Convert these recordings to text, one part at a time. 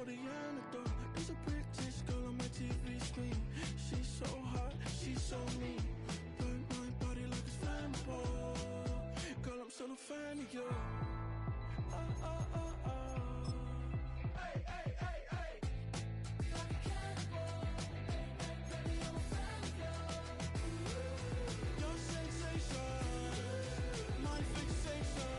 the antidote. There's a British girl on my TV screen. She's so hot, she's so mean. Burn my body like it's flammable. Girl, I'm still a fan of you. Hey, hey, hey, hey. Like a cannibal. Baby, I'm a fan of yours. Your sensation, my fixation.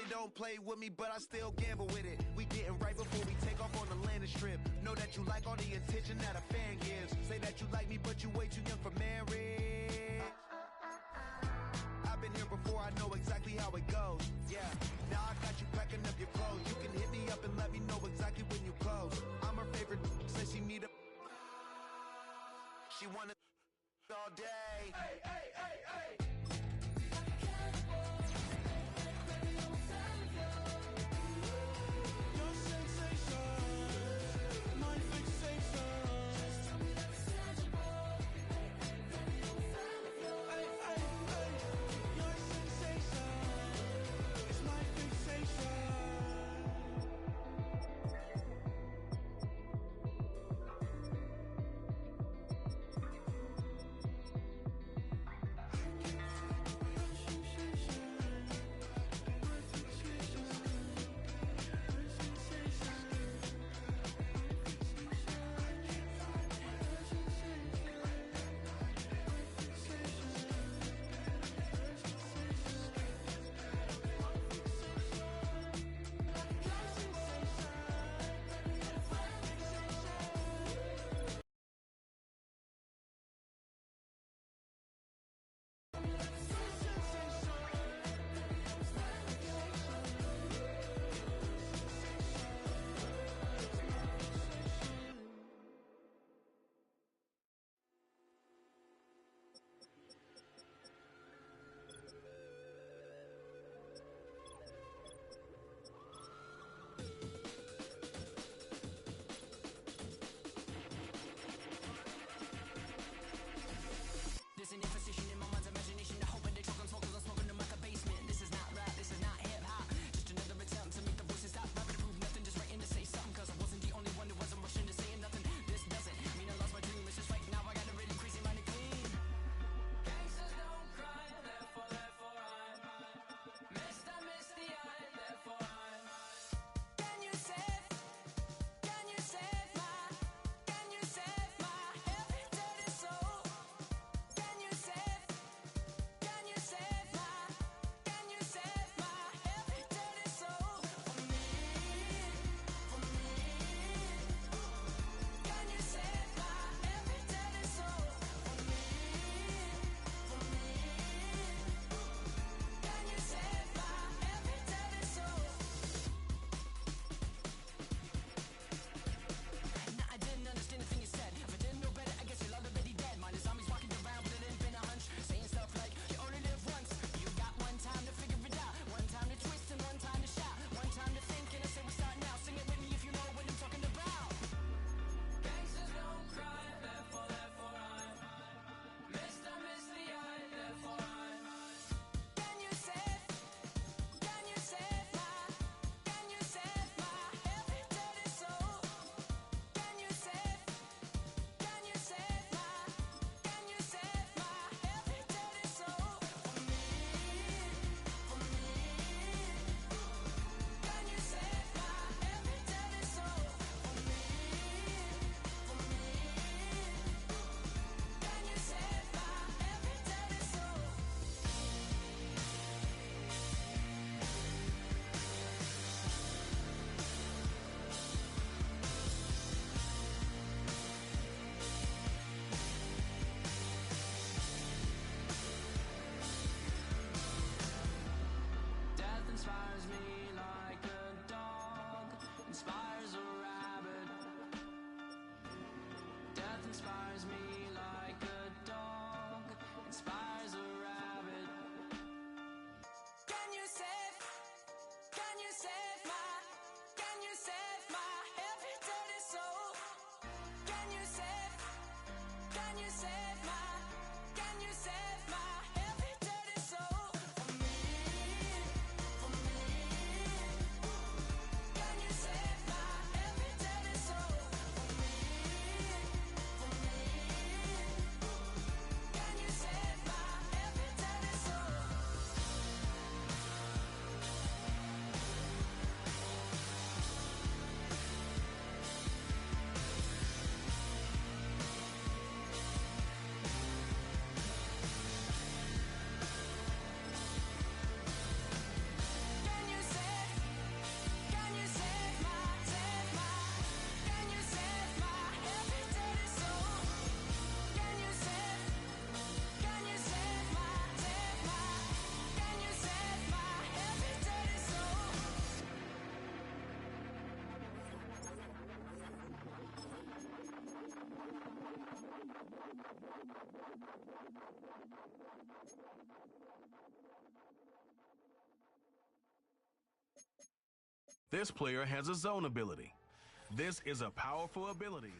Don't play with me, but I still gamble with it. We getting right before we take off on the landing strip. Know that you like all the attention that a fan gives. Say that you like me, but you way too young for marriage. I've been here before, I know exactly how it goes. Yeah, now I got you packing up your clothes. You can hit me up and let me know exactly when you close. I'm her favorite, says she need a. She wanna all day. Hey, hey, hey, hey. This player has a zone ability. This is a powerful ability.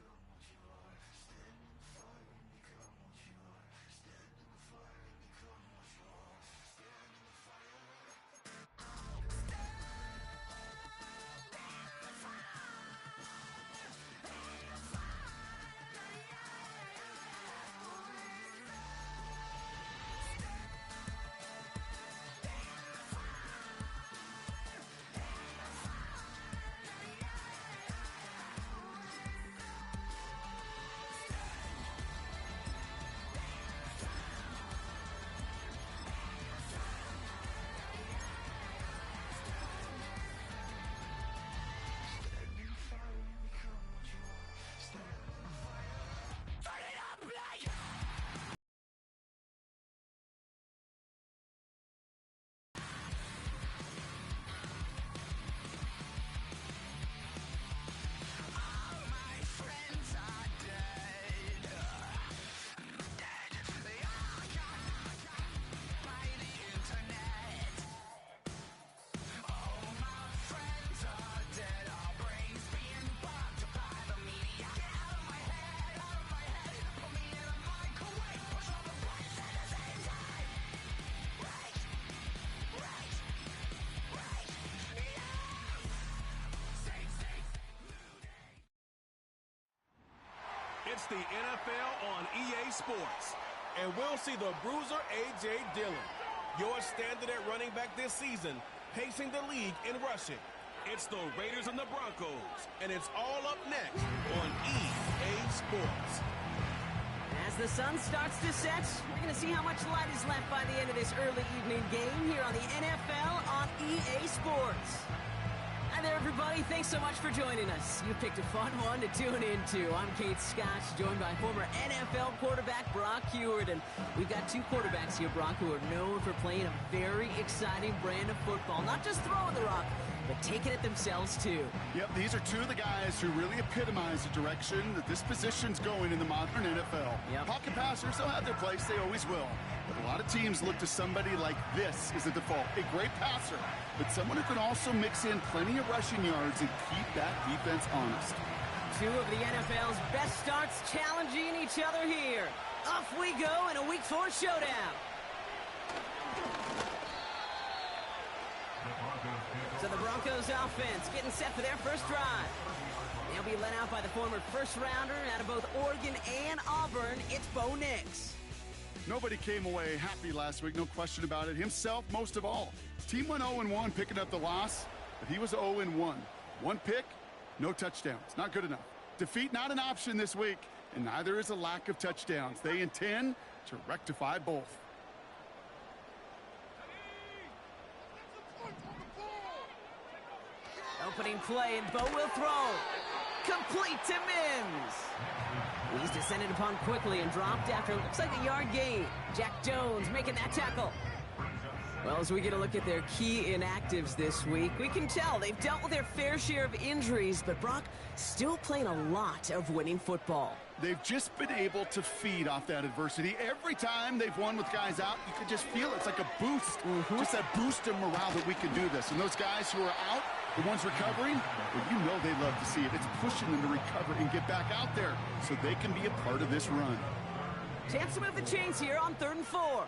It's the NFL on EA Sports. And we'll see the bruiser A.J. Dillon, your standard at running back this season, pacing the league in rushing. It's the Raiders and the Broncos, and it's all up next on EA Sports. As the sun starts to set, we're going to see how much light is left by the end of this early evening game here on the NFL on EA Sports. Hi there, everybody. Thanks so much for joining us. You picked a fun one to tune into. I'm Kate Scott, joined by former NFL quarterback Brock Huard. And we've got two quarterbacks here, Brock, who are known for playing a very exciting brand of football. Not just throwing the rock, but taking it themselves, too. Yep, these are two of the guys who really epitomize the direction that this position's going in the modern NFL. Yep. Pocket passers, they'll have their place. They always will. But a lot of teams look to somebody like this as a default. A great passer, but someone who can also mix in plenty of rushing yards and keep that defense honest. Two of the NFL's best starts challenging each other here. Off we go in a Week 4 showdown. So the Broncos offense getting set for their first drive. They'll be led out by the former first-rounder out of both Oregon and Auburn. It's Bo Nix. Nobody came away happy last week, no question about it. Himself, most of all. His team went 0-1, picking up the loss, but he was 0-1. One pick, no touchdowns. Not good enough. Defeat not an option this week, and neither is a lack of touchdowns. They intend to rectify both. Opening play, and Bo will throw. Complete to Mims. He's descended upon quickly and dropped after it looks like a yard gain. Jack Jones making that tackle. Well, as we get a look at their key inactives this week, we can tell they've dealt with their fair share of injuries, but Brock still playing a lot of winning football. They've just been able to feed off that adversity. Every time they've won with guys out, you can just feel it. It's like a boost. Just that boost of morale that we can do this. And those guys who are out, the ones recovering, well, you know they love to see it. It's pushing them to recover and get back out there so they can be a part of this run. Chance to move the chains here on 3rd and 4.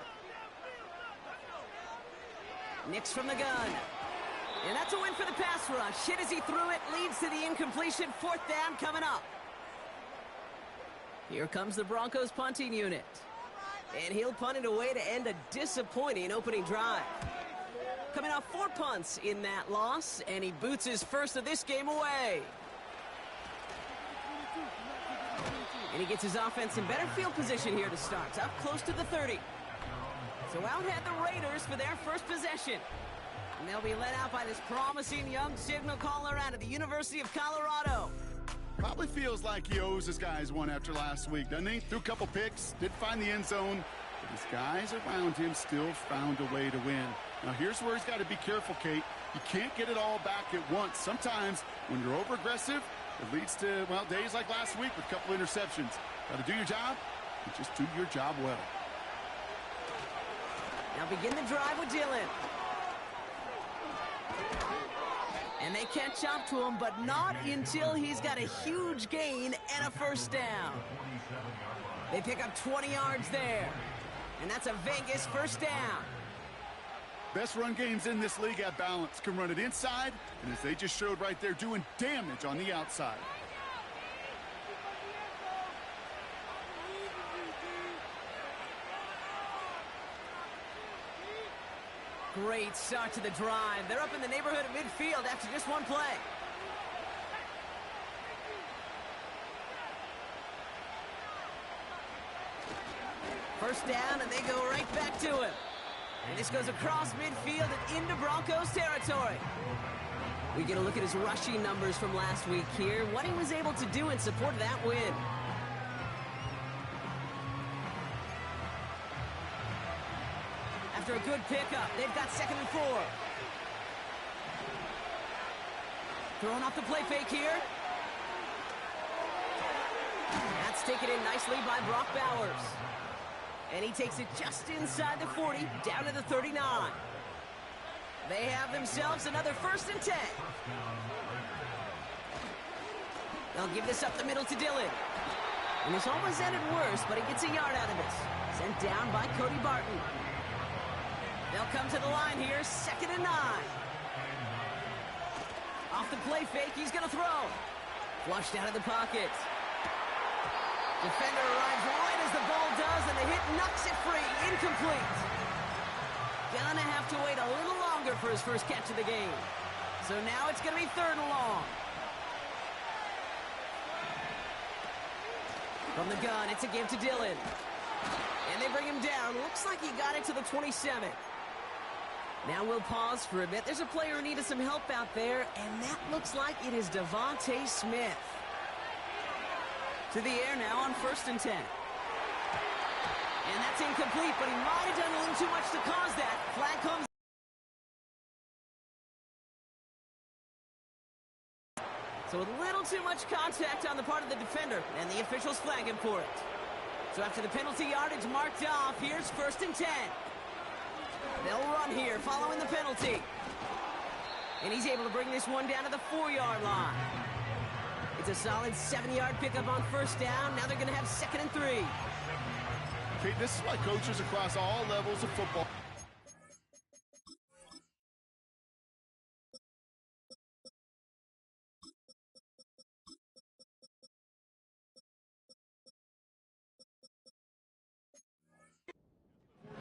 Nix from the gun. And that's a win for the pass rush. Hit as he threw it, leads to the incompletion. 4th down coming up. Here comes the Broncos punting unit. And he'll punt it away to end a disappointing opening drive. Coming off 4 punts in that loss, and he boots his first of this game away. And he gets his offense in better field position here to start, up close to the 30. So out head the Raiders for their first possession. And they'll be led out by this promising young signal caller out of the University of Colorado. Probably feels like he owes his guys one after last week, doesn't he? Threw a couple picks, did find the end zone, but his guys around him still found a way to win. Now here's where he's got to be careful, Kate. You can't get it all back at once. Sometimes when you're over-aggressive, it leads to, well, days like last week with a couple interceptions. Got to do your job, and just do your job well. Now begin the drive with Dillon. And they catch up to him, but not until he's got a huge gain and a first down. They pick up 20 yards there. And that's a Vegas first down. Best run games in this league at balance. Can run it inside, and as they just showed right there, doing damage on the outside. Great start to the drive. They're up in the neighborhood of midfield after just one play. First down, and they go right back to him. And this goes across midfield and into Broncos territory. We get a look at his rushing numbers from last week here, what he was able to do in support of that win. After a good pickup, they've got 2nd and 4. Throwing off the play fake here. That's taken in nicely by Brock Bowers. And he takes it just inside the 40, down to the 39. They have themselves another 1st and 10. They'll give this up the middle to Dillon. And this almost ended worse, but he gets a yard out of this. Sent down by Cody Barton. They'll come to the line here, 2nd and 9. Off the play fake, he's going to throw. Flushed out of the pocket. Defender arrives right as the ball does, and the hit knocks it free. Incomplete. Gonna have to wait a little longer for his first catch of the game. So now it's going to be 3rd and long. From the gun, it's a give to Dillon. And they bring him down. Looks like he got it to the 27. Now we'll pause for a bit. There's a player who needed some help out there, and that looks like it is Devontae Smith. To the air now on 1st and 10. And that's incomplete, but he might have done a little too much to cause that. Flag comes. So a little too much contact on the part of the defender, and the officials flag him for it. So after the penalty yardage marked off, here's 1st and 10. They'll run here following the penalty. And he's able to bring this one down to the 4-yard line. It's a solid 7-yard pickup on 1st down. Now they're going to have 2nd and 3. Okay, this is why coaches across all levels of football.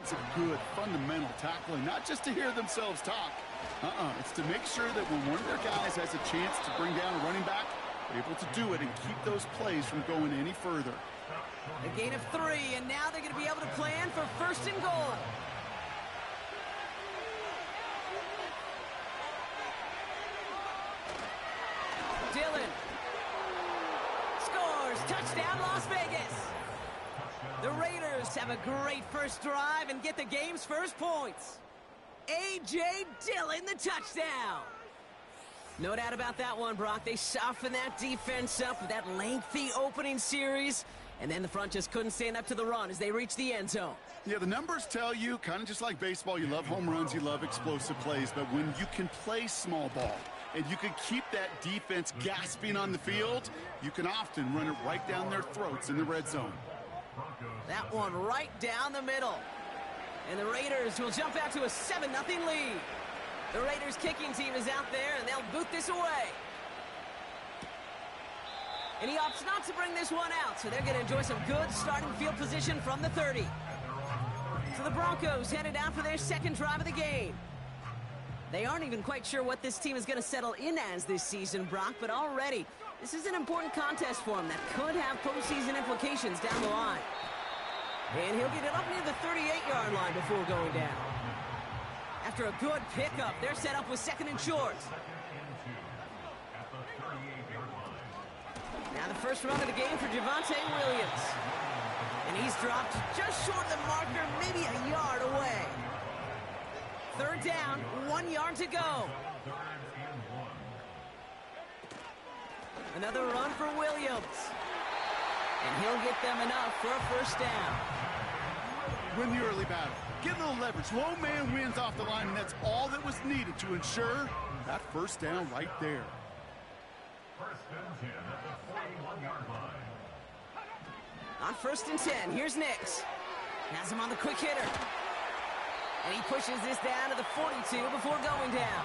It's a good fundamental tackling, not just to hear themselves talk. It's to make sure that when one of their guys has a chance to bring down a running back, they're able to do it and keep those plays from going any further. A gain of 3, and now they're going to be able to plan for 1st and goal. Dillon scores. Touchdown, Las Vegas. The Raiders have a great first drive and get the game's first points. A.J. Dillon, the touchdown. No doubt about that one, Brock. They softened that defense up with that lengthy opening series, and then the front just couldn't stand up to the run as they reached the end zone. Yeah, the numbers tell you, kind of just like baseball, you love home runs, you love explosive plays, but when you can play small ball and you can keep that defense gasping on the field, you can often run it right down their throats in the red zone. That one right down the middle. And the Raiders will jump out to a 7-0 lead. The Raiders kicking team is out there, and they'll boot this away. And he opts not to bring this one out, so they're going to enjoy some good starting field position from the 30. So the Broncos headed out for their 2nd drive of the game. They aren't even quite sure what this team is going to settle in as this season, Brock, but already this is an important contest for them that could have postseason implications down the line. And he'll get it up near the 38-yard line before going down. After a good pickup, they're set up with 2nd and short. Now the first run of the game for Javonte Williams. And he's dropped just short of the marker, maybe a yard away. 3rd down, 1 yard to go. Another run for Williams. And he'll get them enough for a first down. Win the early battle. Get a little leverage. Low man wins off the line, and that's all that was needed to ensure that first down right there. First and 10 at the 41-yard line. On first and 10, here's Nix. Has him on the quick hitter. And he pushes this down to the 42 before going down.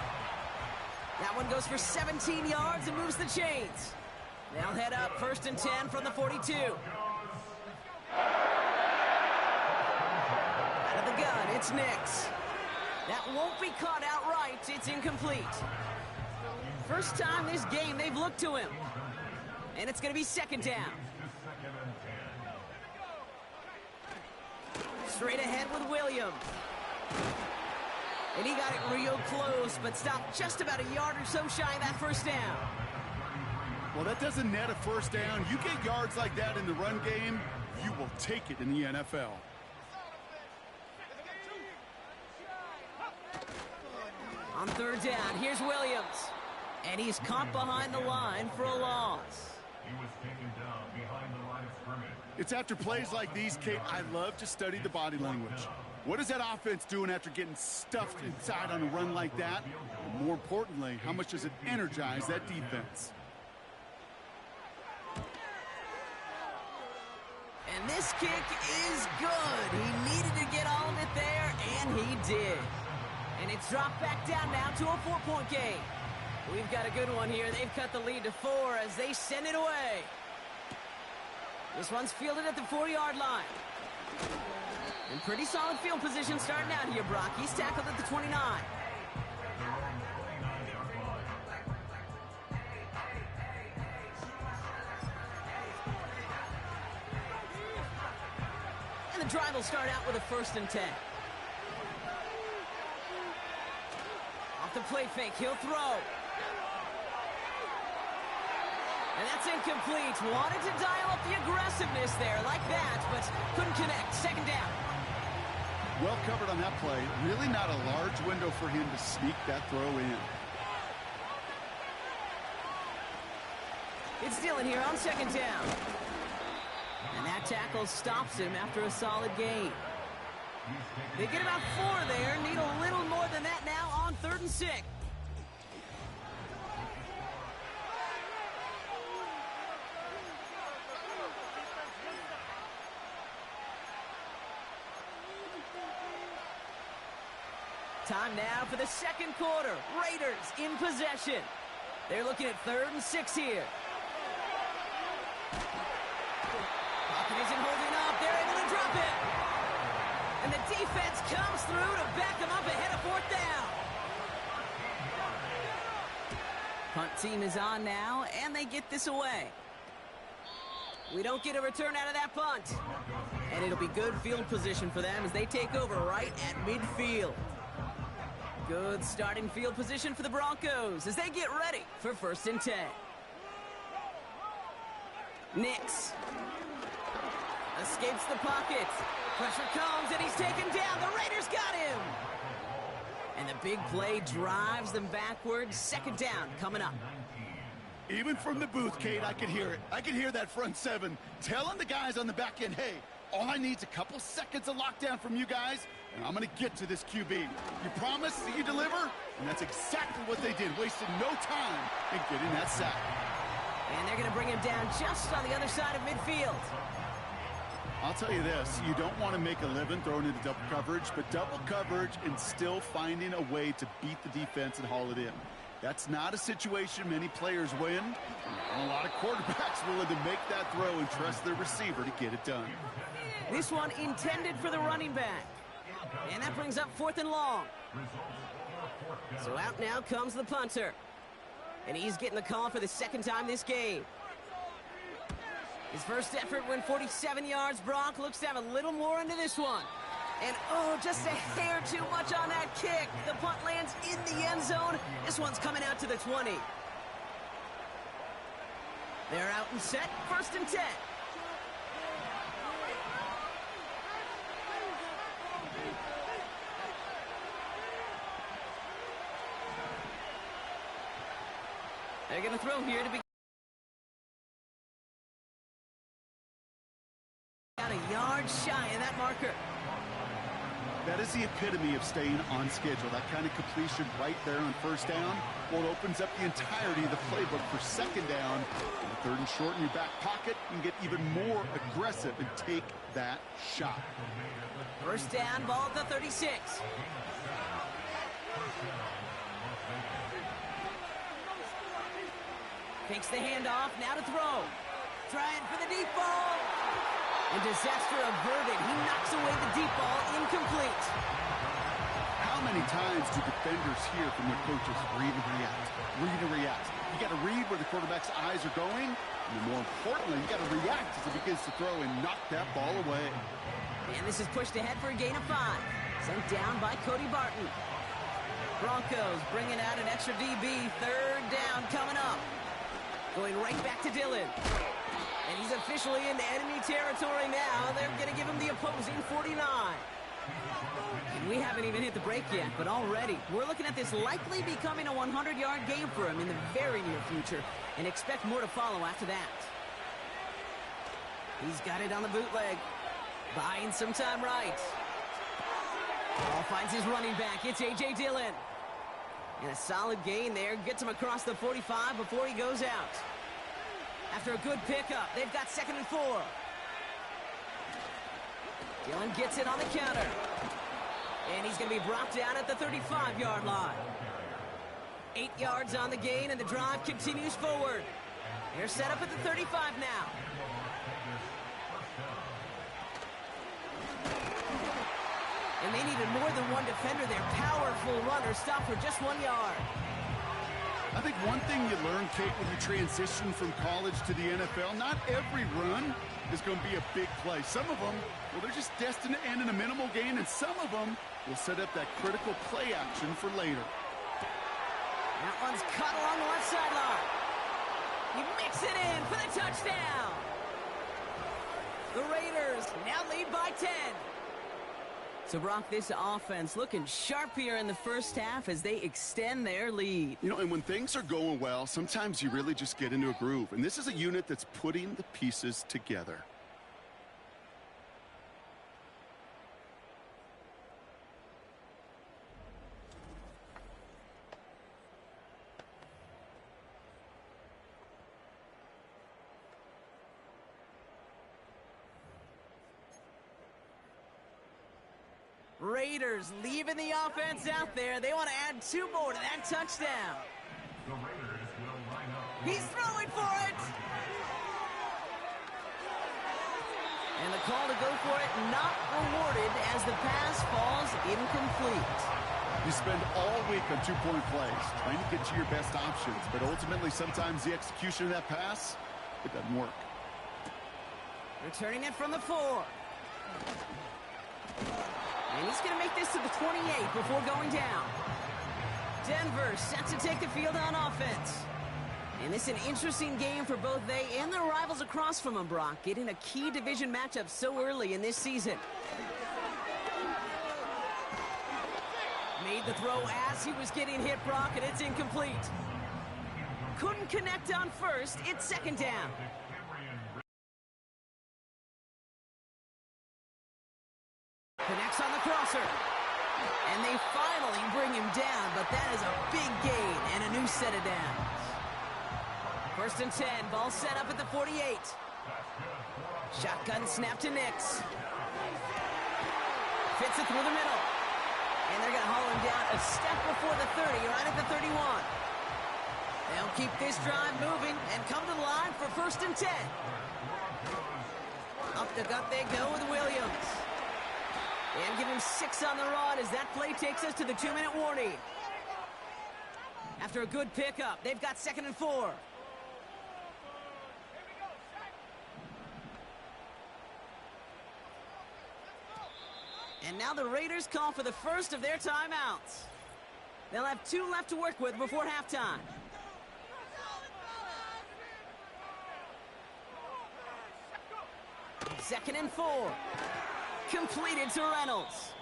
That one goes for 17 yards and moves the chains. They'll head up first and 10 from the 42. Out of the gun, it's Nix. That won't be caught outright. It's incomplete. First time this game they've looked to him. And it's going to be second down. Straight ahead with Williams. And he got it real close, but stopped just about a yard or so shy of that first down. Well, that doesn't net a first down. You get yards like that in the run game, you will take it in the NFL. On third down, here's Williams. And he's caught behind the line for a loss. He was taken down behind the line of scrimmage. It's after plays like these, Kate, I love to study the body language. What is that offense doing after getting stuffed inside on a run like that? And more importantly, how much does it energize that defense? And this kick is good. He needed to get all of it there, and he did. And it's dropped back down now to a 4-point game. We've got a good one here. They've cut the lead to 4 as they send it away. This one's fielded at the 4-yard line. In pretty solid field position starting out here, Brock. He's tackled at the 29. And the drive will start out with a first and 10. Off the play fake, he'll throw. And that's incomplete. Wanted to dial up the aggressiveness there like that, but couldn't connect. Second down. Well covered on that play. Really not a large window for him to sneak that throw in. It's Dillon here on second down. And that tackle stops him after a solid gain. They get about 4 there. Need a little more than that now on third and 6. Time now for the second quarter. Raiders in possession. They're looking at third and 6 here. Pocket isn't holding up. They're able to drop it. And the defense comes through to back them up ahead of fourth down. Punt team is on now, and they get this away. We don't get a return out of that punt. And it'll be good field position for them as they take over right at midfield. Good starting field position for the Broncos as they get ready for first and 10. Nix escapes the pocket. Pressure comes and he's taken down. The Raiders got him. And the big play drives them backwards. Second down coming up. Even from the booth, Kate, I could hear it. I could hear that front 7 telling the guys on the back end, hey, all I need is a couple seconds of lockdown from you guys, and I'm going to get to this QB. You promise that you deliver? And that's exactly what they did, wasted no time in getting that sack. And they're going to bring him down just on the other side of midfield. I'll tell you this, you don't want to make a living throwing into double coverage, but double coverage and still finding a way to beat the defense and haul it in. That's not a situation many players win, and a lot of quarterbacks willing to make that throw and trust their receiver to get it done. This one intended for the running back. And that brings up 4th and long. So out now comes the punter. And he's getting the call for the second time this game. His first effort went 47 yards. Brock looks to have a little more into this one. And, oh, just a hair too much on that kick. The punt lands in the end zone. This one's coming out to the 20. They're out and set. First and 10. They're going to throw here to begin. yard shy of that marker. That is the epitome of staying on schedule. That kind of completion right there on first down. Well, it opens up the entirety of the playbook for second down. And third and short in your back pocket, you can get even more aggressive and take that shot. First down, ball at the 36. Takes the handoff, now to throw. Trying for the deep ball. And disaster averted. He knocks away the deep ball, incomplete. How many times do defenders hear from their coaches, read and react, read and react? You got to read where the quarterback's eyes are going, and more importantly, you got to react as he begins to throw and knock that ball away. And this is pushed ahead for a gain of 5. Sent down by Cody Barton. Broncos bringing out an extra DB. Third down coming up. Going right back to Dillon. And he's officially into enemy territory now. They're going to give him the opposing 49. And we haven't even hit the break yet, but already we're looking at this likely becoming a 100-yard game for him in the very near future, and expect more to follow after that. He's got it on the bootleg. Buying some time right. Ball finds his running back. It's A.J. Dillon. And a solid gain there. Gets him across the 45 before he goes out. After a good pickup, they've got 2nd and 4. Dillon gets it on the counter. And he's going to be brought down at the 35-yard line. 8 yards on the gain, and the drive continues forward. They're set up at the 35 now. And they needed more than one defender there. Powerful runner, stopped for just 1 yard. I think one thing you learn, Kate, when you transition from college to the NFL, not every run is going to be a big play. Some of them, well, they're just destined to end in a minimal gain, and some of them will set up that critical play action for later. That one's cut along the left sideline. He mix it in for the touchdown. The Raiders now lead by 10. So, Brock, this offense looking sharp here in the first half as they extend their lead. You know, and when things are going well, sometimes you really just get into a groove. And this is a unit that's putting the pieces together. Raiders leaving the offense out there. They want to add 2 more to that touchdown. The Raiders will line up. He's throwing for it. And the call to go for it not rewarded as the pass falls incomplete. You spend all week on 2-point plays, trying to get to your best options, but ultimately sometimes the execution of that pass, it doesn't work. Returning it from the 4. And he's going to make this to the 28 before going down. Denver set to take the field on offense. And this is an interesting game for both they and their rivals across from them, Brock, getting a key division matchup so early in this season. Made the throw as he was getting hit, Brock, and it's incomplete. Couldn't connect on first. It's 2nd down. Connects on the crosser. And they finally bring him down, but that is a big gain and a new set of downs. 1st and 10, ball set up at the 48. Shotgun snap to Nix. Fits it through the middle. And they're going to haul him down a step before the 30, right at the 31. They'll keep this drive moving and come to the line for 1st and 10. Up the gut they go with Williams. And give him 6 on the run as that play takes us to the 2-minute warning. After a good pickup, they've got 2nd and 4. And now the Raiders call for the first of their timeouts. They'll have 2 left to work with before halftime. Second and 4. Completed to Reynolds.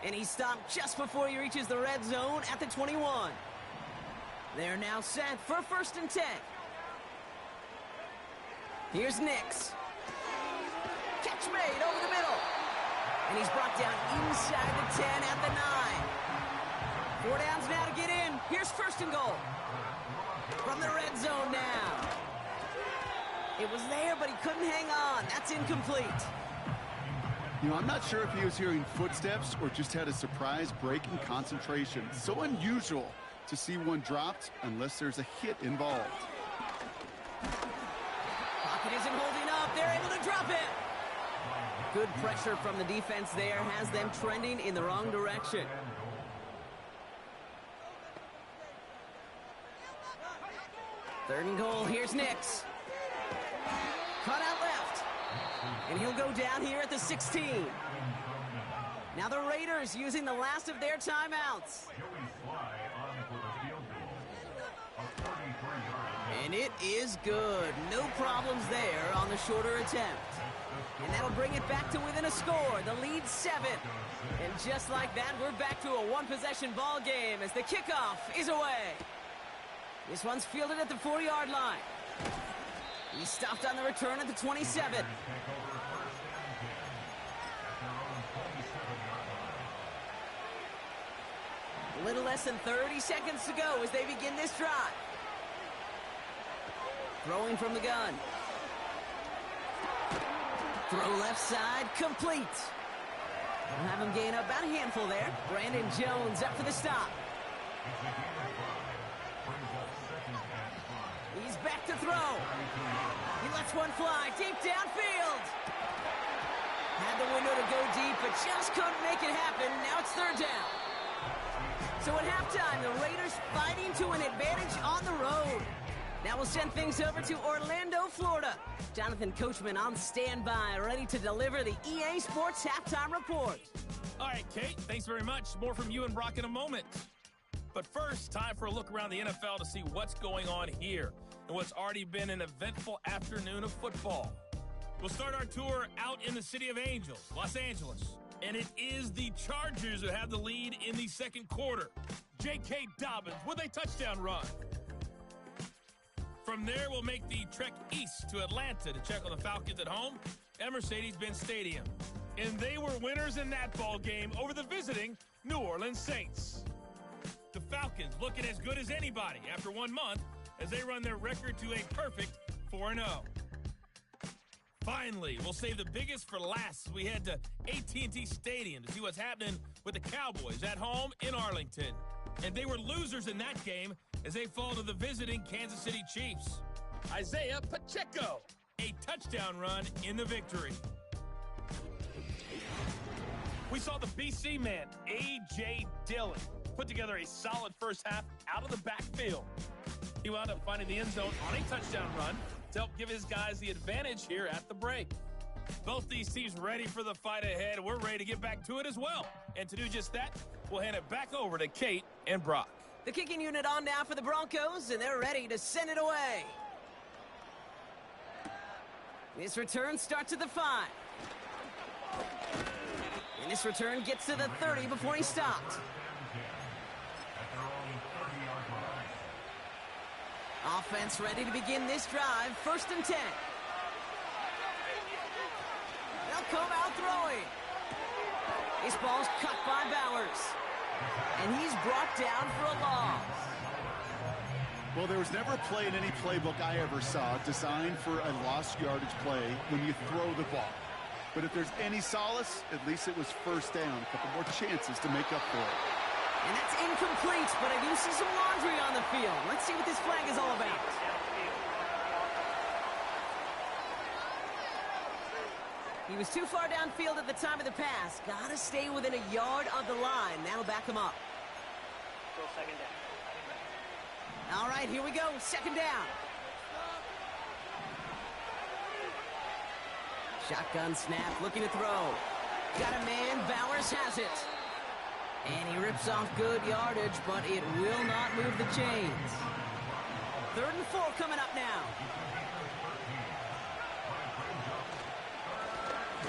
And he stopped just before he reaches the red zone at the 21. They're now set for 1st and 10. Here's Nix. Catch made over the middle. And he's brought down inside the 10 at the 9. 4 downs now to get in. Here's first and goal. From the red zone now. It was there, but he couldn't hang on. That's incomplete. You know, I'm not sure if he was hearing footsteps or just had a surprise break in concentration. So unusual to see one dropped unless there's a hit involved. Pocket isn't holding up. They're able to drop it. Good pressure from the defense there has them trending in the wrong direction. Third and goal. Here's Nix. Cut out left. And he'll go down here at the 16. Now the Raiders using the last of their timeouts. And it is good. No problems there on the shorter attempt. And that'll bring it back to within a score. The lead 7. And just like that, we're back to a one-possession ball game as the kickoff is away. This one's fielded at the 4-yard line. He stopped on the return at the 27. A little less than 30 seconds to go as they begin this drive. Throwing from the gun. Throw left side, complete. We'll have him gain about a handful there. Brandon Jones up for the stop. He's back to throw. He lets one fly deep downfield. Had the window to go deep, but just couldn't make it happen. Now it's third down. So at halftime, the Raiders fighting to an advantage on the road. Now we'll send things over to Orlando, Florida. Jonathan Coachman on standby, ready to deliver the EA Sports Halftime Report. All right, Kate, thanks very much. More from you and Brock in a moment. But first, time for a look around the NFL to see what's going on here and what's already been an eventful afternoon of football. We'll start our tour out in the city of Angels, Los Angeles. And it is the Chargers who have the lead in the second quarter. J.K. Dobbins with a touchdown run. From there, we'll make the trek east to Atlanta to check on the Falcons at home at Mercedes-Benz Stadium. And they were winners in that ball game over the visiting New Orleans Saints. The Falcons looking as good as anybody after 1 month as they run their record to a perfect 4-0. Finally, we'll save the biggest for last as we head to AT&T Stadium to see what's happening with the Cowboys at home in Arlington. And they were losers in that game as they fall to the visiting Kansas City Chiefs. Isaiah Pacheco, a touchdown run in the victory. We saw the BC man, A.J. Dillon, put together a solid first half out of the backfield. He wound up finding the end zone on a touchdown run to help give his guys the advantage here at the break. Both these teams ready for the fight ahead. We're ready to get back to it as well. And to do just that, we'll hand it back over to Kate and Brock. The kicking unit on now for the Broncos, and they're ready to send it away. This return starts at the 5. And this return gets to the 30 before he stopped. Offense ready to begin this drive. 1st and 10. They'll come out throwing. This ball's cut by Bowers. And he's brought down for a loss. Well, there was never a play in any playbook I ever saw designed for a lost yardage play when you throw the ball. But if there's any solace, at least it was first down. A couple more chances to make up for it. And that's incomplete, but I do see some laundry on the field. Let's see what this flag is all about. He was too far downfield at the time of the pass. Gotta stay within a yard of the line. That'll back him up. Go second down. All right, here we go. 2nd down. Shotgun snap, looking to throw. Got a man, Bowers has it. And he rips off good yardage, but it will not move the chains. 3rd and 4 coming up now.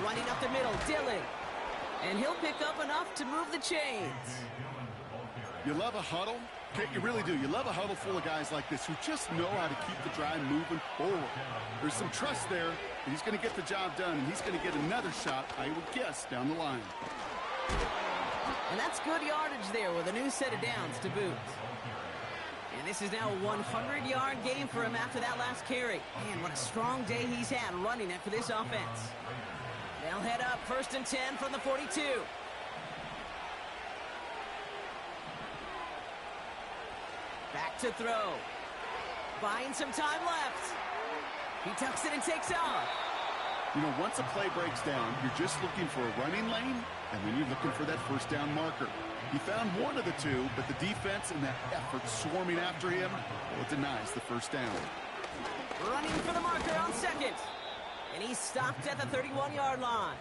Running up the middle, Dillon. And he'll pick up enough to move the chains. You love a huddle Okay, you really do. You love a huddle full of guys like this who just know how to keep the drive moving forward. There's some trust there that he's going to get the job done, and he's going to get another shot, I would guess, down the line. And that's good yardage there with a new set of downs to boot. And this is now a 100-yard game for him after that last carry. Man, what a strong day he's had running it for this offense. They'll head up 1st and 10 from the 42. Back to throw. Buying some time left. He tucks it and takes off. You know, once a play breaks down, you're just looking for a running lane, and then you're looking for that first down marker. He found one of the two, but the defense and that effort swarming after him, well, it denies the first down. Running for the marker on 2nd. And he's stopped at the 31-yard line.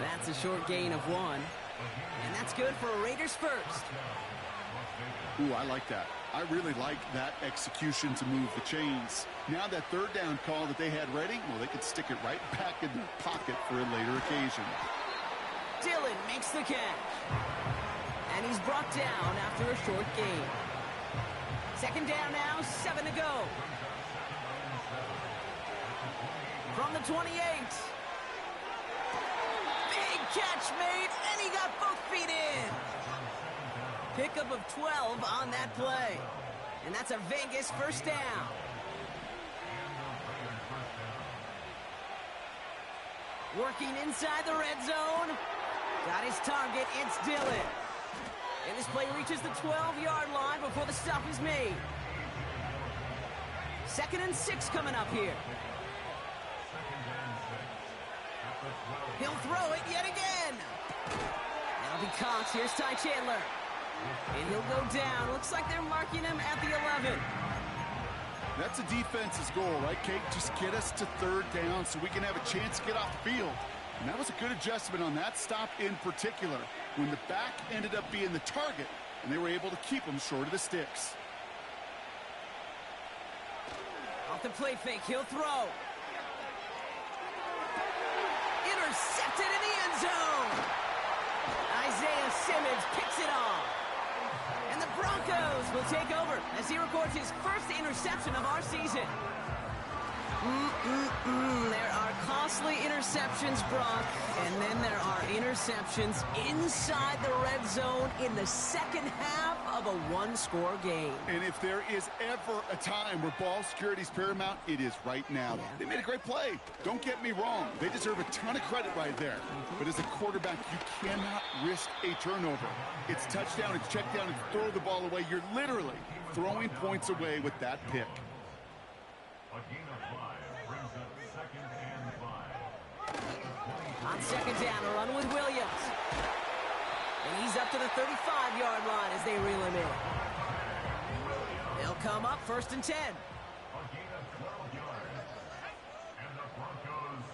That's a short gain of 1. And that's good for a Raiders first. Ooh, I like that. I really like that execution to move the chains. Now that 3rd down call that they had ready, well, they could stick it right back in their pocket for a later occasion. Dillon makes the catch. And he's brought down after a short gain. 2nd down now, 7 to go. From the 28. Big catch made, and he got both feet in. Pickup of 12 on that play. And that's a Vegas first down. Working inside the red zone. Got his target, it's Dillon. And this play reaches the 12-yard line before the stop is made. 2nd and 6 coming up here. He'll throw it yet again. That'll be Cox. Here's Ty Chandler. And he'll go down. Looks like they're marking him at the 11. That's a defense's goal, right, Kate? Just get us to 3rd down so we can have a chance to get off the field. And that was a good adjustment on that stop in particular, when the back ended up being the target, and they were able to keep him short of the sticks. Off the play fake, he'll throw. Intercepted in the end zone. Isaiah Simmons picks it off. And the Broncos will take over as he records his first interception of our season. There are costly interceptions, Brock, and then there are interceptions inside the red zone in the second half of a one-score game. And if there is ever a time where ball security is paramount, it is right now. Yeah. They made a great play. Don't get me wrong. They deserve a ton of credit right there. But as a quarterback, you cannot risk a turnover. It's touchdown, it's check down, it's throw the ball away. You're literally throwing points away with that pick. A gain of 5 brings up 2nd and 5. On 2nd down, a run with Williams. And he's up to the 35-yard line as they reel him in. They'll come up 1st and 10. A gain of 12 yards. And the Broncos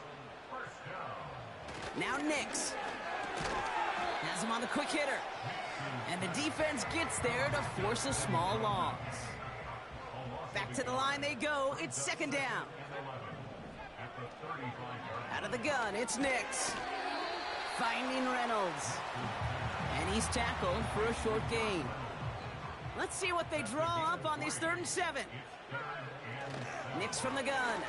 first down. Now Nix. Has him on the quick hitter. And the defense gets there to force a small loss. Back to the line they go. It's 2nd down. Out of the gun, it's Nix. Finding Reynolds. And he's tackled for a short gain. Let's see what they draw up on this 3rd and 7. Nix from the gun.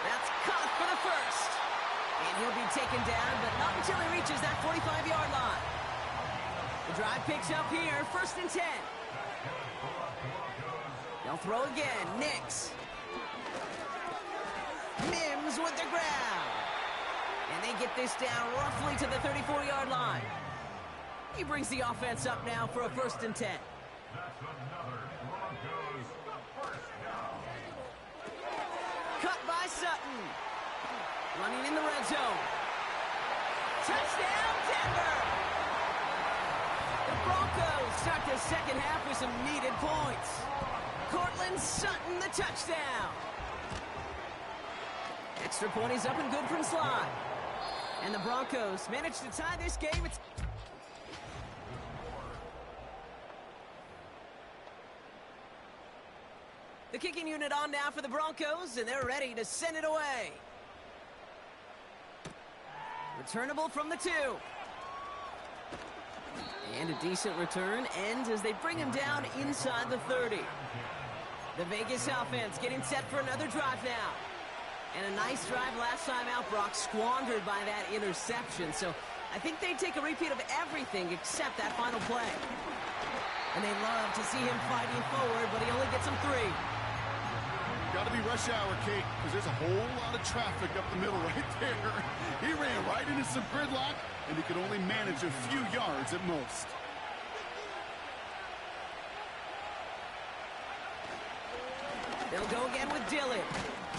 That's caught for the first. And he'll be taken down, but not until he reaches that 45-yard line. The drive picks up here, 1st and 10. They'll throw again. Nix. Mims with the ground. And they get this down roughly to the 34-yard line. He brings the offense up now for a 1st and 10. That's another Broncos first down. Cut by Sutton. Running in the red zone. Touchdown, Denver! The Broncos start the second half with some needed points. Cortland Sutton, the touchdown. Extra point is up and good from Sly. And the Broncos manage to tie this game. It's the kicking unit on now for the Broncos, and they're ready to send it away. Returnable from the 2. And a decent return ends as they bring him down inside the 30. The Vegas offense getting set for another drive now. And a nice drive last time out, Brock, squandered by that interception. So I think they take a repeat of everything except that final play. And they love to see him fighting forward, but he only gets them 3. Got to be rush hour, Kate, because there's a whole lot of traffic up the middle right there. He ran right into some gridlock, and he could only manage a few yards at most. They'll go again with Dillon.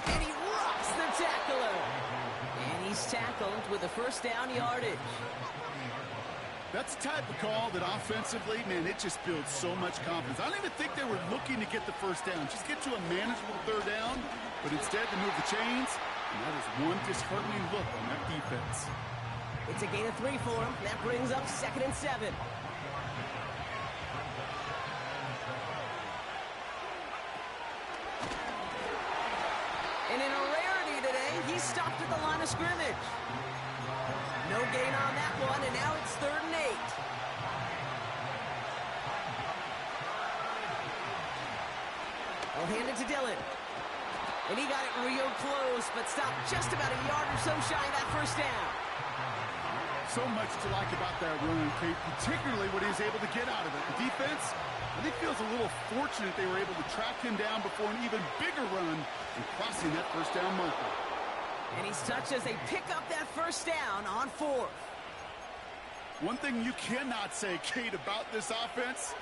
And he rocks the tackler. And he's tackled with a first down yardage. That's the type of call that offensively, man, it just builds so much confidence. I don't even think they were looking to get the first down. Just get to a manageable third down, but instead they move the chains, and that is one disheartening look on that defense. It's a gain of 3 for him. That brings up 2nd and 7. And in a rarity today, he's stopped at the line of scrimmage. No gain on that one, and now it's 3rd and 8. They'll hand it to Dillon. And he got it real close, but stopped just about a yard or so shy of that first down. So much to like about that run, Kate, particularly what he was able to get out of it. The defense, I think, feels a little fortunate they were able to track him down before an even bigger run and crossing that first down marker. And he's touched as they pick up that first down on 4th. One thing you cannot say, Kate, about this offense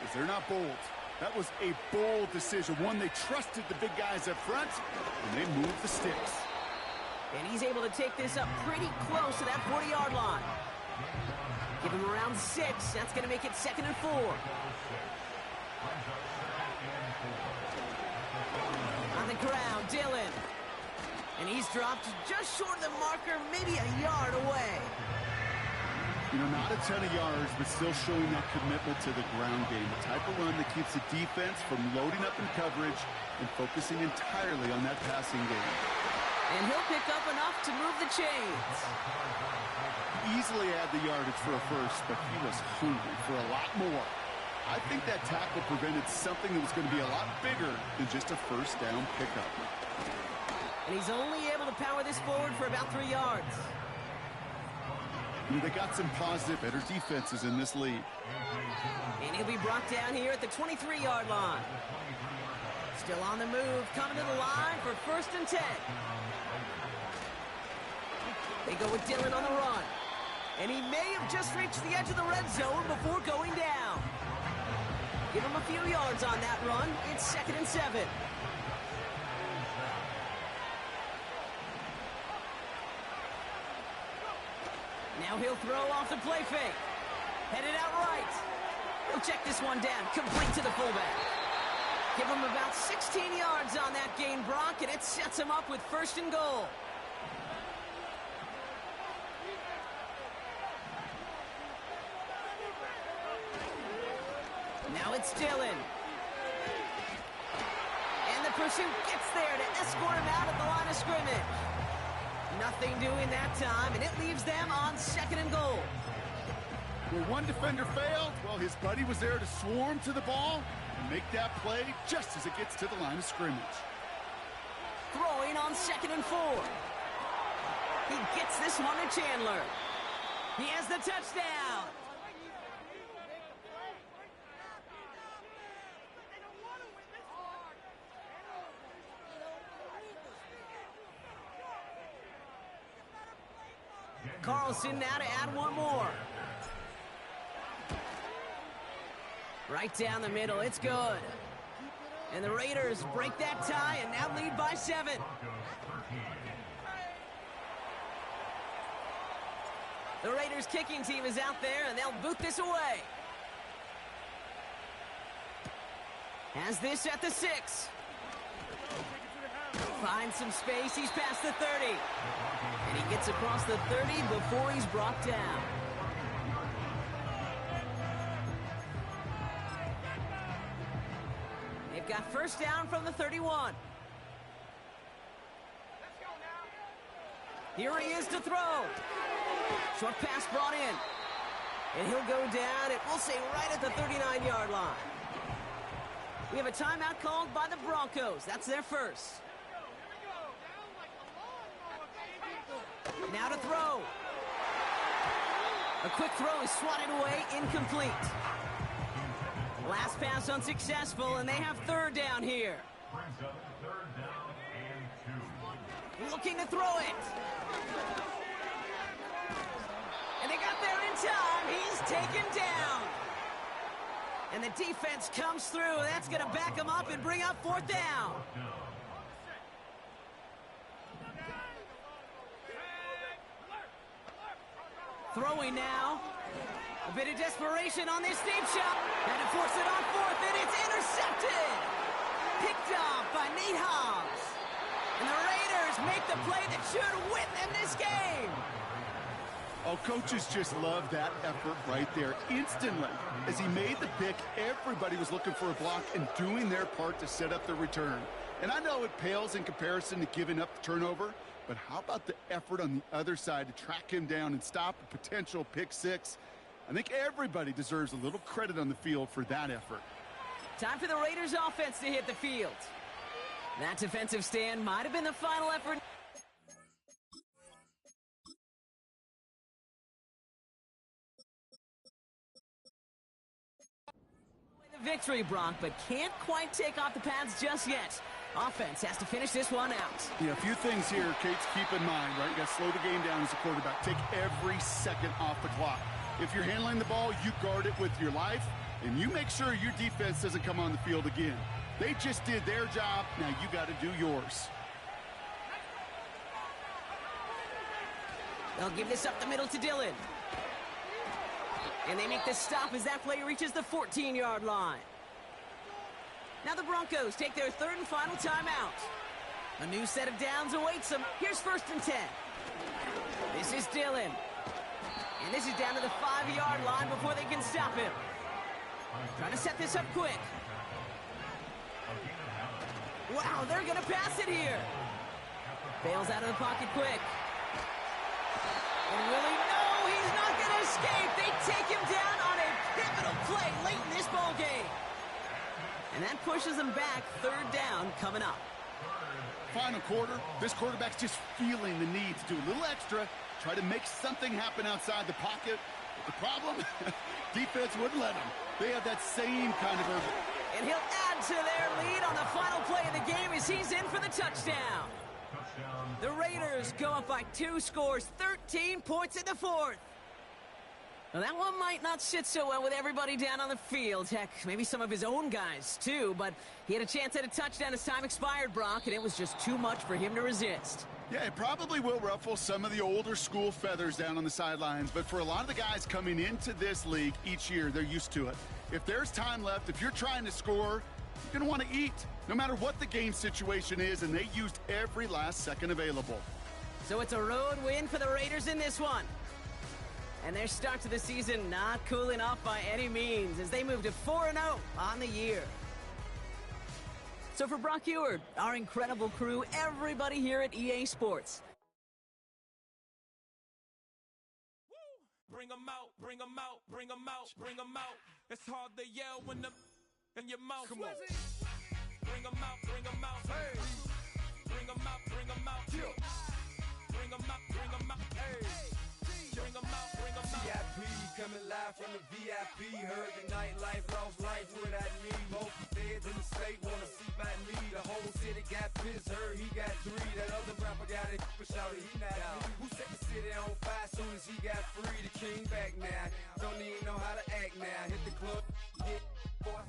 is they're not bold. That was a bold decision, one they trusted the big guys up front, and they moved the sticks. And he's able to take this up pretty close to that 40-yard line. Give him around 6. That's going to make it 2nd and 4. On the ground, Dillon. And he's dropped just short of the marker, maybe a yard away. You know, not a ton of yards, but still showing that commitment to the ground game. The type of run that keeps the defense from loading up in coverage and focusing entirely on that passing game. And he'll pick up enough to move the chains. Easily had the yardage for a first, but he was hungry for a lot more. I think that tackle prevented something that was going to be a lot bigger than just a first down pickup. And he's only able to power this forward for about 3 yards. You know, they got some positive, better defenses in this league. And he'll be brought down here at the 23-yard line. Still on the move, coming to the line for 1st and 10. They go with Dillon on the run. And he may have just reached the edge of the red zone before going down. Give him a few yards on that run. It's 2nd and 7. Now he'll throw off the play fake. Headed out right. He'll check this one down, complete to the fullback. Give him about 16 yards on that gain, Brock, and it sets him up with 1st and goal. Now it's Dillon. And the pursuit gets there to escort him out at the line of scrimmage. Nothing doing that time, and it leaves them on 2nd and goal. Where one defender failed, well, his buddy was there to swarm to the ball and make that play just as it gets to the line of scrimmage. Throwing on 2nd and 4. He gets this one to Chandler. He has the touchdown. Carlson now to add one more. Right down the middle, it's good. And the Raiders break that tie and now lead by 7. The Raiders kicking team is out there and they'll boot this away. Has this at the 6. Finds some space, he's past the 30. And he gets across the 30 before he's brought down. They've got 1st down from the 31. Here he is to throw. Short pass brought in. And he'll go down, and we'll say right at the 39-yard line. We have a timeout called by the Broncos. That's their first. Now to throw. A quick throw is swatted away, incomplete. Last pass unsuccessful, and they have third down here. Brings up third down and 2. Looking to throw it. And they got there in time. He's taken down. And the defense comes through. That's going to back him up and bring up fourth down. Throwing now. A bit of desperation on this deep shot. Had to force it on fourth, and it's intercepted. Picked off by Nate Hobbs. And the Raiders make the play that should win them this game. Oh, coaches just love that effort right there. Instantly, as he made the pick, everybody was looking for a block and doing their part to set up the return. And I know it pales in comparison to giving up the turnover, but how about the effort on the other side to track him down and stop a potential pick six? I think everybody deserves a little credit on the field for that effort. Time for the Raiders offense to hit the field. That defensive stand might have been the final effort. The victory, Bronk, but can't quite take off the pads just yet. Offense has to finish this one out. Yeah, a few things here, Kate's, keep in mind, right? You got to slow the game down as a quarterback. Take every second off the clock. If you're handling the ball, you guard it with your life, and you make sure your defense doesn't come on the field again. They just did their job. Now you got to do yours. They'll give this up the middle to Dillon. And they make the stop as that play reaches the 14-yard line. Now the Broncos take their third and final timeout. A new set of downs awaits them. Here's 1st and 10. This is Dillon. And this is down to the 5-yard line before they can stop him. Trying to set this up quick. Wow, they're going to pass it here. Bails out of the pocket quick. And really, no, he's not going to escape. They take him down on a pivotal play late in this ball game. And that pushes them back. Third down coming up. Final quarter, this quarterback's just feeling the need to do a little extra, try to make something happen outside the pocket. But the problem, defense wouldn't let him. They have that same kind of urgency. And he'll add to their lead on the final play of the game as he's in for the touchdown. The Raiders go up by 2 scores, 13 points in the fourth. Now that one might not sit so well with everybody down on the field. Heck, maybe some of his own guys too, but he had a chance at a touchdown as time expired, Brock, and it was just too much for him to resist. Yeah, it probably will ruffle some of the older school feathers down on the sidelines, but for a lot of the guys coming into this league each year, they're used to it. If there's time left, if you're trying to score, you're going to want to eat, no matter what the game situation is, and they used every last second available. So it's a road win for the Raiders in this one. And their start to the season not cooling off by any means as they move to 4-0 on the year. So for Brock Eward, our incredible crew, everybody here at EA Sports. Bring 'em out, bring 'em out, bring 'em out, bring 'em out. It's hard to yell when the in your mouth. Come on. Bring 'em out, bring 'em out. Hey. Bring 'em out, bring 'em out. Bring 'em out, bring 'em out. Hey. Bring 'em out, bring 'em out. VIP coming live from the VIP. Heard the nightlife, lost life without me. Most feds in the state wanna see by me. The whole city got pissed, heard he got 3. That other rapper got it, but shouted he not me. Who set the city on fire soon as he got free? The king back now, don't even know how to act now. Hit the club, get boy.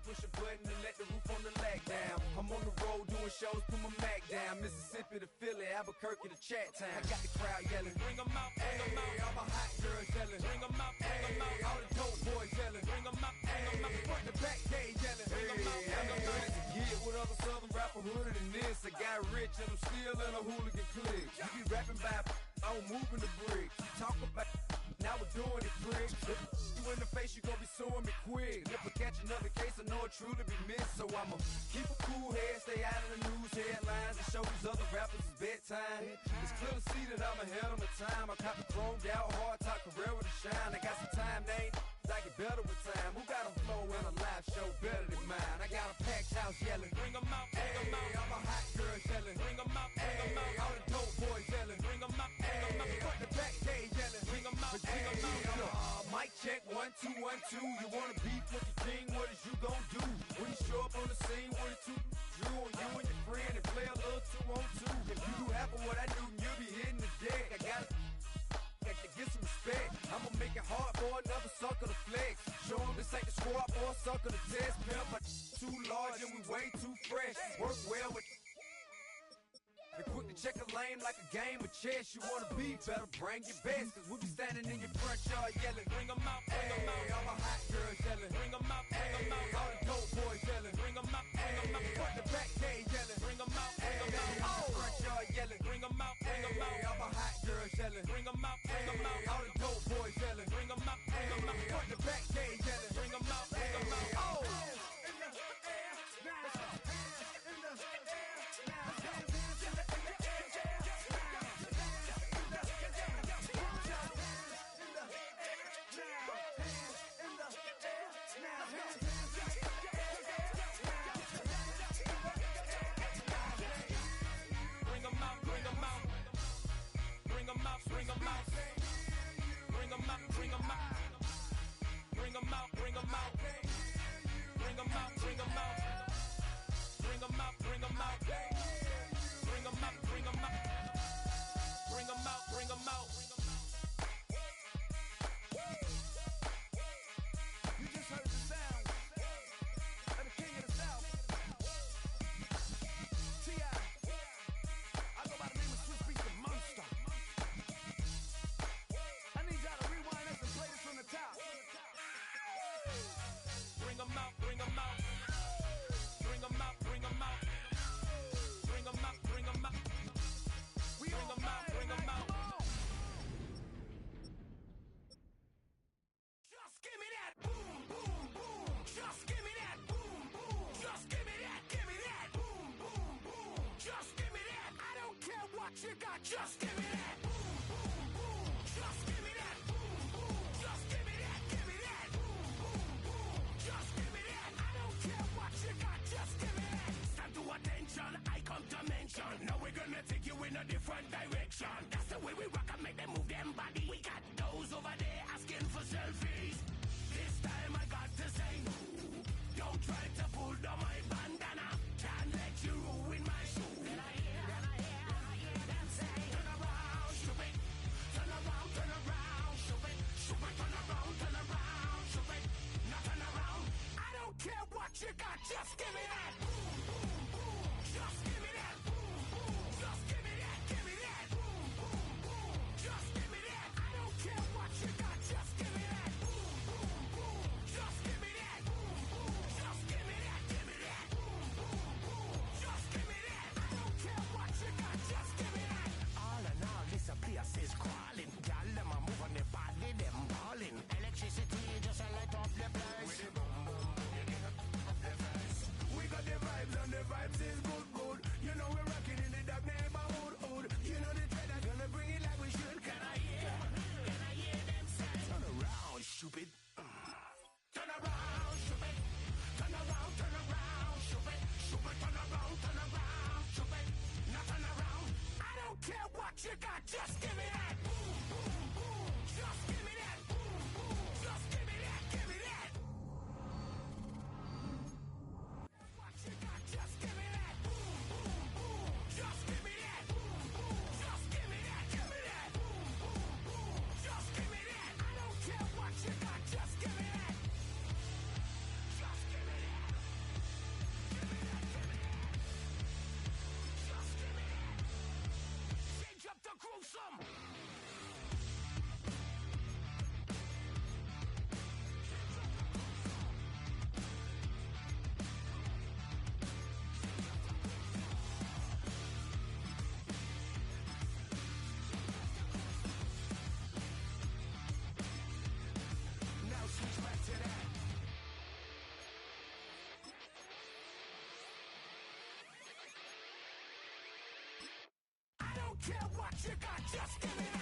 Push a button and let the roof on the lag down. I'm on the road doing shows, put my Mac down. Mississippi to Philly, Albuquerque to Chat Town. I got the crowd yelling, bring 'em out, bring 'em out. All my hot girls yelling, bring 'em out, bring 'em out. All the dope boys yelling, bring 'em out, bring 'em out. Front to back, they yelling, bring 'em out, bring 'em out. Get with other southern rapper hooded than this. I got rich and I'm still in a hooligan clique. You be rapping by, I'm moving the bricks. You talk about, now we're doing it quick. You in the face, you gon' be suing me quick. If I catch another case, I know it truly be missed. So I'ma keep a cool head, stay out of the news headlines, and show these other rappers it's bedtime. It's clear to see that I'm ahead of my time. I cop the chromed out, hard top career with a shine. I got some time, they ain't I get better with time. Who got a flow and a live show better than mine? I got a packed house yelling. Bring 'em out, bring 'em out. I'm a hot girl yelling. Bring 'em out, bring 'em out. All the dope boys yelling. Bring 'em out, bring 'em out. Front the back gate yelling. Bring 'em out, bring 'em out. Mic check 1 2 1 2. You wanna beef with the king? What is you gon' do when you show up on the scene with a two drew on you and your friend and play a little 2-on-2? If you do half of what I do, you'll be hitting the deck. I got to get some respect. I'ma make it hard for another sucker to flex. Show 'em this ain't the squad for a sucker to test. Pimp, but too large and we way too fresh. Work well with. And quick to check a lane like a game of chess. You wanna be better, bring your best. Cause we be standing in your front yard yelling. Bring 'em out, bring 'em out. All the hot girls yelling. Bring 'em out, bring 'em out. All the dope boys yelling. Bring 'em out, bring 'em out. Front the back gate yelling. Bring 'em out, bring 'em out. All the front yard yelling. Bring 'em out, bring 'em out. All the hot girls yelling. Bring 'em out, bring 'em out. All the dope boys yelling. Bring 'em out, bring 'em out. Front the back gate yelling. Bring 'em out, bring 'em out. Oh! You got just give me that boom boom boom. Just give me that boom boom. Just give me that, give me that boom boom boom. Just give me that. I don't care what you got, just give me that. Stand to attention, I come to mention. Now we're gonna take you in a different direction. That's the way we rock and make them move them body. We got those over there asking for selfies. This time I got to say, don't try to pull down my bandana. Can't let you ruin my shoe. Care what you got, just give me that boom boom boom. Just give me that boom boom. Just give me that, give me that boom boom boom. Just give me that. I don't care what you got, just give me that boom boom boom. Just give me that boom boom. Just give me that, give me that boom boom boom. Just give me that. I don't care what you got, just give me that. All in all, this place is crawling. Y'all them a move on the body, them balling. Electricity just a light up the place. With the boom boom. The vibes and the vibes is good, good. You know we're rocking in the dark neighborhood, hood. You know the trend are gonna bring it like we should. Can I hear them say? Turn around, stupid. Turn around, stupid. Turn around, stupid. Stupid, turn around, stupid. Now turn around. I don't care what you got, just give me that. Boom, boom, boom. Just give me that. Boom, boom. Just give me that, give me that. You got, just give me that. Boom, boom, boom. Just give me that. Boom, boom. Just give me that. Give me that. Boom, boom, boom. Just give me that. I don't care what you got. Just give me that. Just give me that. Give me that. Give me that. Just give me that. Change up the gruesome. Care what you got, just give me that.